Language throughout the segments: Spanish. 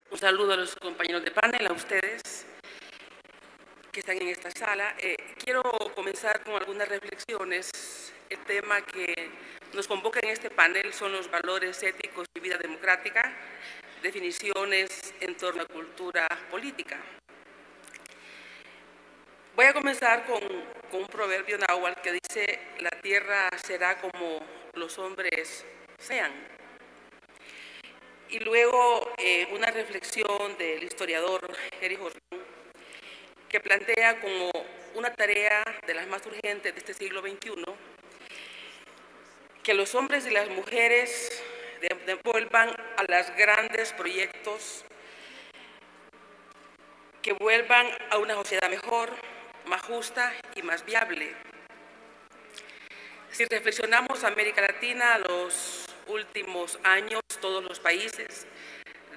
Un saludo a los compañeros de panel, a ustedes que están en esta sala. Quiero comenzar con algunas reflexiones. El tema que nos convoca en este panel son los valores éticos y vida democrática, definiciones en torno a cultura política. Voy a comenzar con un proverbio náhuatl que dice: la tierra será como los hombres sean. Y luego una reflexión del historiador Erich Hobsbawm, que plantea como una tarea de las más urgentes de este siglo XXI que los hombres y las mujeres vuelvan a los grandes proyectos, que vuelvan a una sociedad mejor, más justa y más viable. Si reflexionamos América Latina, los últimos años, todos los países,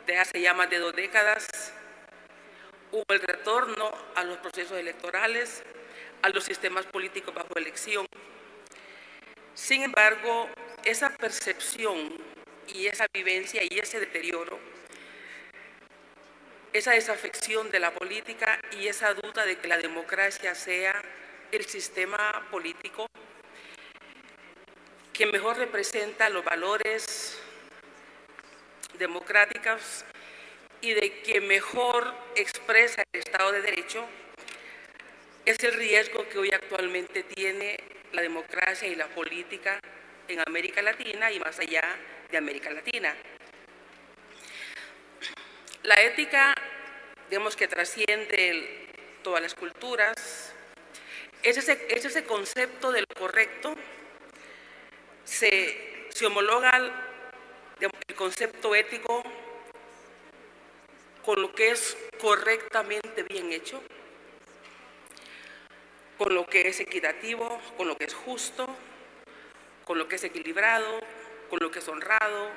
de hace ya más de 2 décadas, hubo el retorno a los procesos electorales, a los sistemas políticos bajo elección. Sin embargo, esa percepción y esa vivencia y ese deterioro, esa desafección de la política y esa duda de que la democracia sea el sistema político que mejor representa los valores democráticos y de que mejor expresa el Estado de Derecho, es el riesgo que hoy actualmente tiene la democracia y la política en América Latina y más allá de América Latina. La ética, digamos, que trasciende todas las culturas, es ese concepto de lo correcto. Se homologa el concepto ético con lo que es correctamente bien hecho, con lo que es equitativo, con lo que es justo, con lo que es equilibrado, con lo que es honrado,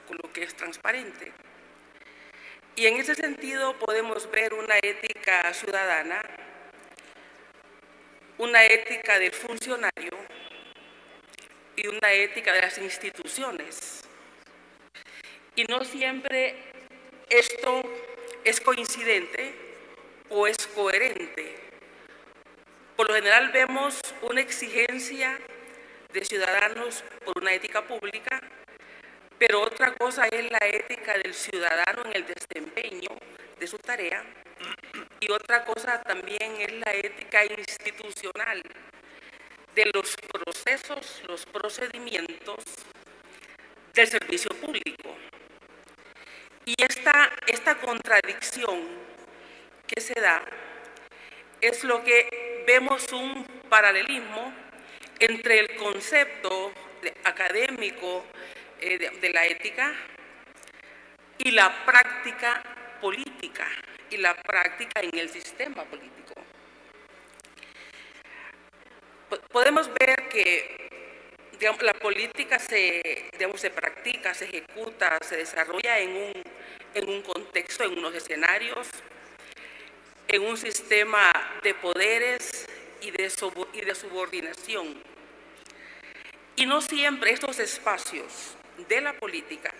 con lo que es transparente. Y en ese sentido podemos ver una ética ciudadana, una ética del funcionario y una ética de las instituciones. Y no siempre esto es coincidente o es coherente. Por lo general vemos una exigencia de ciudadanos por una ética pública, pero otra cosa es la ética del ciudadano en el desempeño de su tarea y otra cosa también es la ética institucional de los procesos, los procedimientos del servicio público. Y esta contradicción que se da es lo que vemos un paralelismo entre el concepto académico de la ética y la práctica política y la práctica en el sistema político. Podemos ver que, digamos, la política se practica, se ejecuta, se desarrolla en un contexto, en unos escenarios, en un sistema de poderes y de subordinación. Y no siempre estos espacios de la política,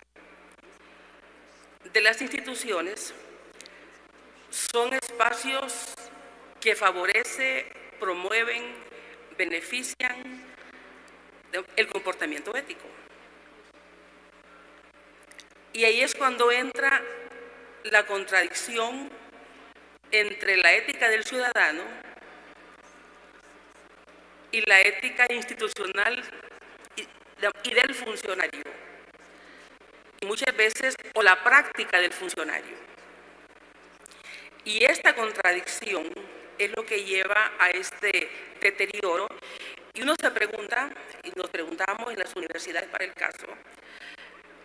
de las instituciones, son espacios que favorecen, promueven, benefician el comportamiento ético. Y ahí es cuando entra la contradicción entre la ética del ciudadano y la ética institucional y del funcionario, y muchas veces, o la práctica del funcionario. Y esta contradicción es lo que lleva a este deterioro. Y uno se pregunta, y nos preguntamos en las universidades para el caso,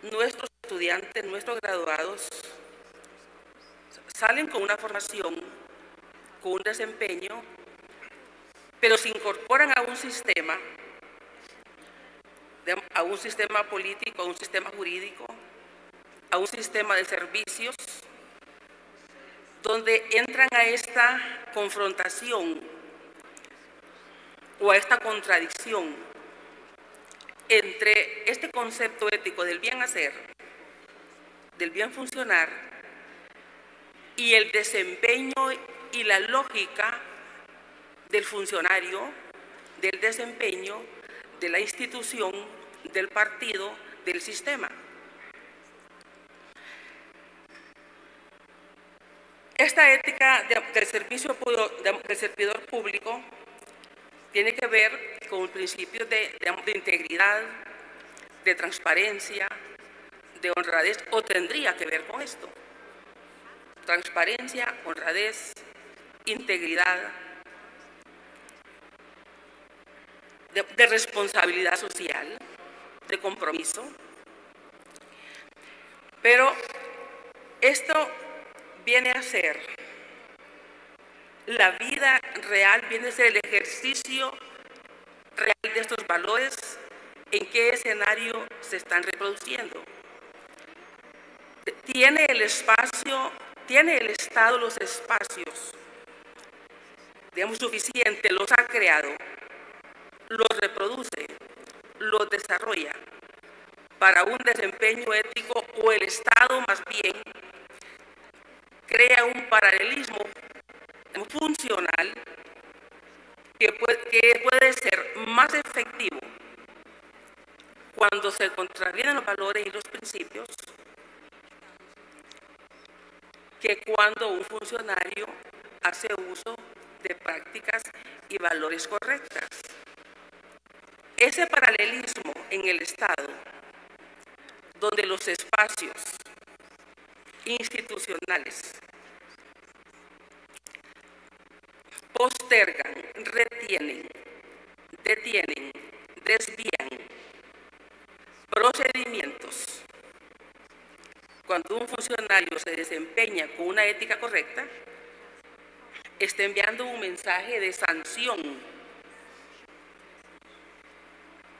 nuestros estudiantes, nuestros graduados, salen con una formación, con un desempeño, pero se incorporan a un sistema político, a un sistema jurídico, a un sistema de servicios, donde entran a esta confrontación o a esta contradicción entre este concepto ético del bien hacer, del bien funcionar y el desempeño y la lógica del funcionario, del desempeño de la institución, del partido, del sistema. Esta ética del servidor público tiene que ver con el principio de integridad, de transparencia, de honradez, o tendría que ver con esto. Transparencia, honradez, integridad, de responsabilidad social, de compromiso. Pero esto viene a ser la vida real, viene a ser el ejercicio real de estos valores, en qué escenario se están reproduciendo. ¿Tiene el Estado los espacios, digamos, suficientes, los ha creado, los reproduce, los desarrolla para un desempeño ético, o el Estado más bien crea un paralelismo funcional que puede ser más efectivo cuando se contravienen los valores y los principios que cuando un funcionario hace uso de prácticas y valores correctas? Ese paralelismo en el Estado, donde los espacios institucionales postergan, retienen, detienen, desvían procedimientos. Cuando un funcionario se desempeña con una ética correcta, está enviando un mensaje de sanción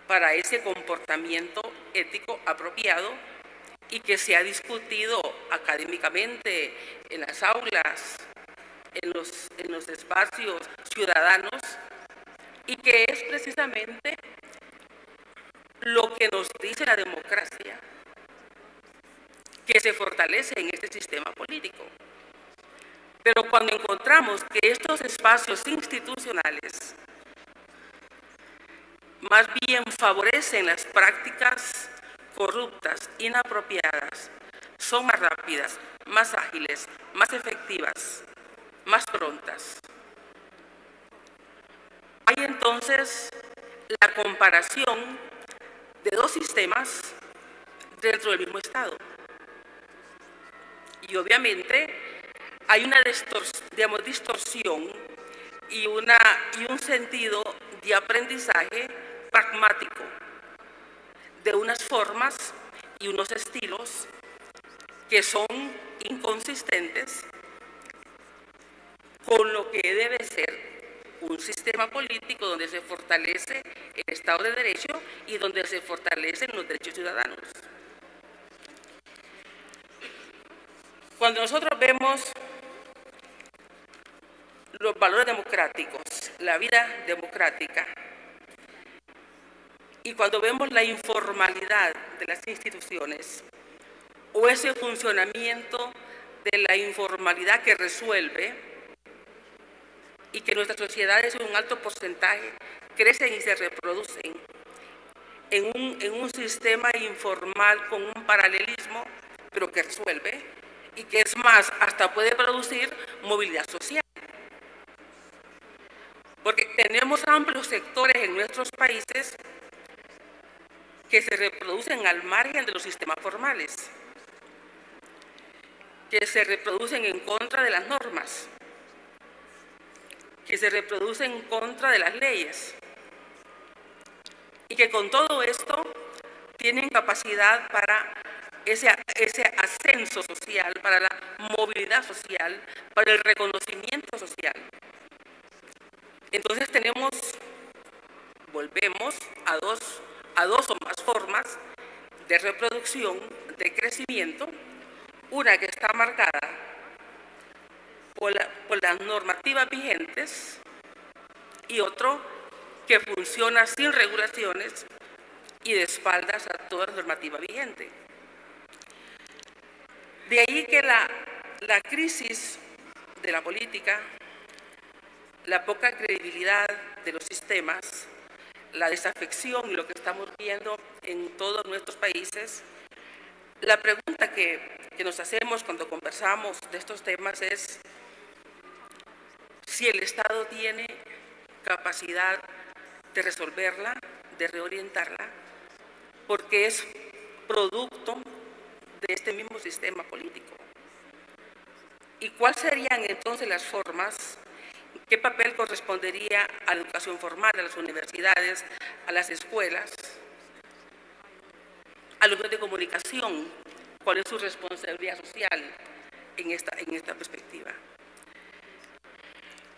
para ese comportamiento ético apropiado y que se ha discutido académicamente en las aulas, en los espacios ciudadanos, y que es precisamente lo que nos dice la democracia, que se fortalece en este sistema político. Pero cuando encontramos que estos espacios institucionales más bien favorecen las prácticas corruptas, inapropiadas, son más rápidas, más ágiles, más efectivas, más prontas, hay entonces la comparación de dos sistemas dentro del mismo Estado. Y obviamente hay una distorsión y un sentido de aprendizaje pragmático de unas formas y unos estilos que son inconsistentes con lo que debe ser un sistema político donde se fortalece el Estado de Derecho y donde se fortalecen los derechos ciudadanos. Cuando nosotros vemos los valores democráticos, la vida democrática, y cuando vemos la informalidad de las instituciones o ese funcionamiento de la informalidad que resuelve y que nuestras sociedades en un alto porcentaje crecen y se reproducen en un sistema informal con un paralelismo, pero que resuelve y que es más, hasta puede producir movilidad social. Porque tenemos amplios sectores en nuestros países que se reproducen al margen de los sistemas formales, que se reproducen en contra de las normas, que se reproducen en contra de las leyes, y que con todo esto tienen capacidad para ese ascenso social, para la movilidad social, para el reconocimiento social. Entonces volvemos a dos o más formas de reproducción, de crecimiento, una que está marcada por las normativas vigentes y otro que funciona sin regulaciones y de espaldas a toda normativa vigente. De ahí que la crisis de la política, la poca credibilidad de los sistemas, la desafección y lo que estamos viendo en todos nuestros países, la pregunta que nos hacemos cuando conversamos de estos temas es si el Estado tiene capacidad de resolverla, de reorientarla, porque es producto de este mismo sistema político. ¿Y cuáles serían entonces las formas? ¿Qué papel correspondería a la educación formal, a las universidades, a las escuelas, a los medios de comunicación? ¿Cuál es su responsabilidad social en esta perspectiva?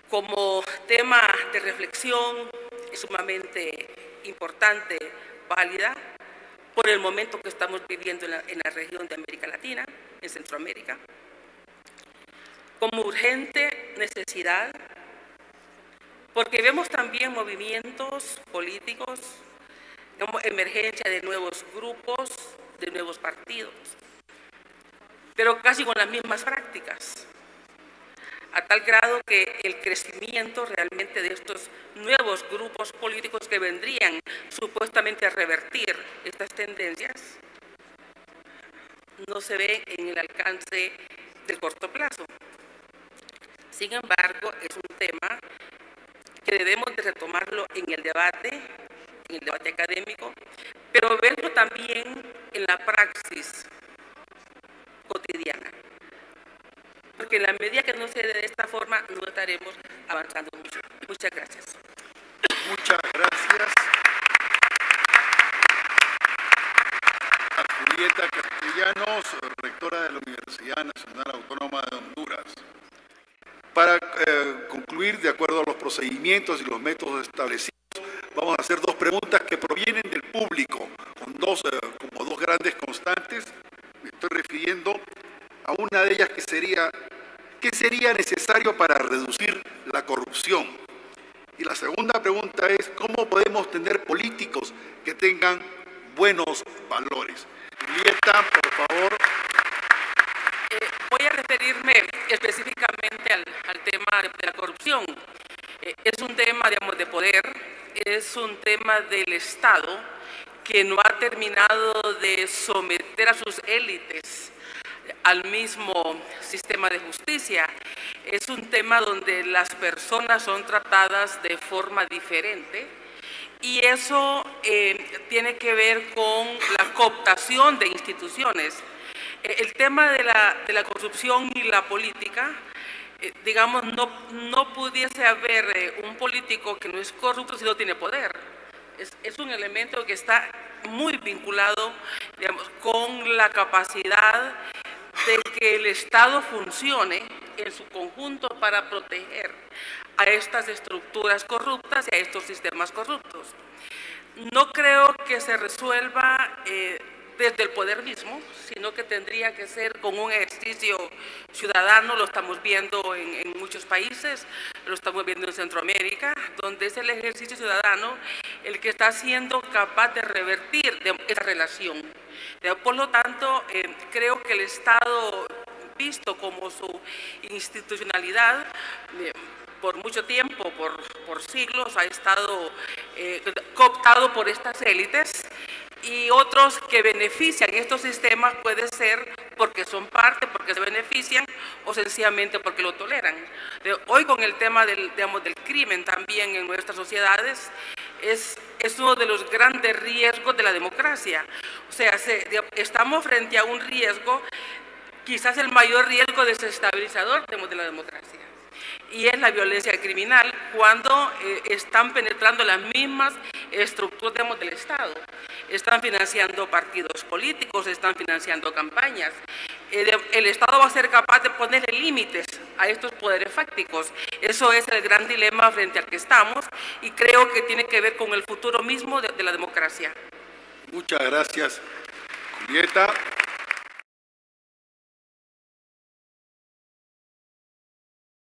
Como tema de reflexión es sumamente importante, válida, por el momento que estamos viviendo en la región de América Latina, en Centroamérica. Como urgente necesidad, porque vemos también movimientos políticos, como emergencia de nuevos grupos, de nuevos partidos, pero casi con las mismas prácticas, a tal grado que el crecimiento realmente de estos nuevos grupos políticos que vendrían supuestamente a revertir estas tendencias no se ve en el alcance del corto plazo. Sin embargo, es un tema que debemos de retomarlo en el debate académico, pero verlo también en la praxis cotidiana. Porque en la medida que no se dé de esta forma, no estaremos avanzando mucho. Muchas gracias. Muchas gracias a Julieta Castellanos, rectora de la Universidad Nacional Autónoma de Honduras. Para concluir, de acuerdo a los procedimientos y los métodos establecidos, vamos a hacer dos preguntas que provienen del público, con como dos grandes constantes. Me estoy refiriendo a una de ellas que sería, ¿qué sería necesario para reducir la corrupción? Y la segunda pregunta es, ¿cómo podemos tener políticos que tengan buenos valores? Julieta, por favor. Voy a referirme específicamente al tema de la corrupción. Es un tema, digamos, de poder, es un tema del Estado que no ha terminado de someter a sus élites al mismo sistema de justicia. Es un tema donde las personas son tratadas de forma diferente y eso tiene que ver con la cooptación de instituciones. El tema de la corrupción y la política, digamos, no pudiese haber un político que no es corrupto si no tiene poder. Es un elemento que está muy vinculado, digamos, con la capacidad de que el Estado funcione en su conjunto para proteger a estas estructuras corruptas y a estos sistemas corruptos. No creo que se resuelva desde el poder mismo, sino que tendría que ser con un ejercicio ciudadano. Lo estamos viendo en muchos países, lo estamos viendo en Centroamérica, donde es el ejercicio ciudadano el que está siendo capaz de revertir esa relación. Por lo tanto, creo que el Estado, visto como su institucionalidad, por mucho tiempo, por siglos, ha estado cooptado por estas élites, y otros que benefician estos sistemas puede ser porque son parte, porque se benefician o sencillamente porque lo toleran. Hoy con el tema del crimen también en nuestras sociedades es uno de los grandes riesgos de la democracia. O sea, estamos frente a un riesgo, quizás el mayor riesgo desestabilizador de la democracia. Y es la violencia criminal cuando están penetrando las mismas estructuras del Estado. Están financiando partidos políticos, están financiando campañas. El Estado va a ser capaz de ponerle límites a estos poderes fácticos. Eso es el gran dilema frente al que estamos y creo que tiene que ver con el futuro mismo de la democracia. Muchas gracias, Julieta.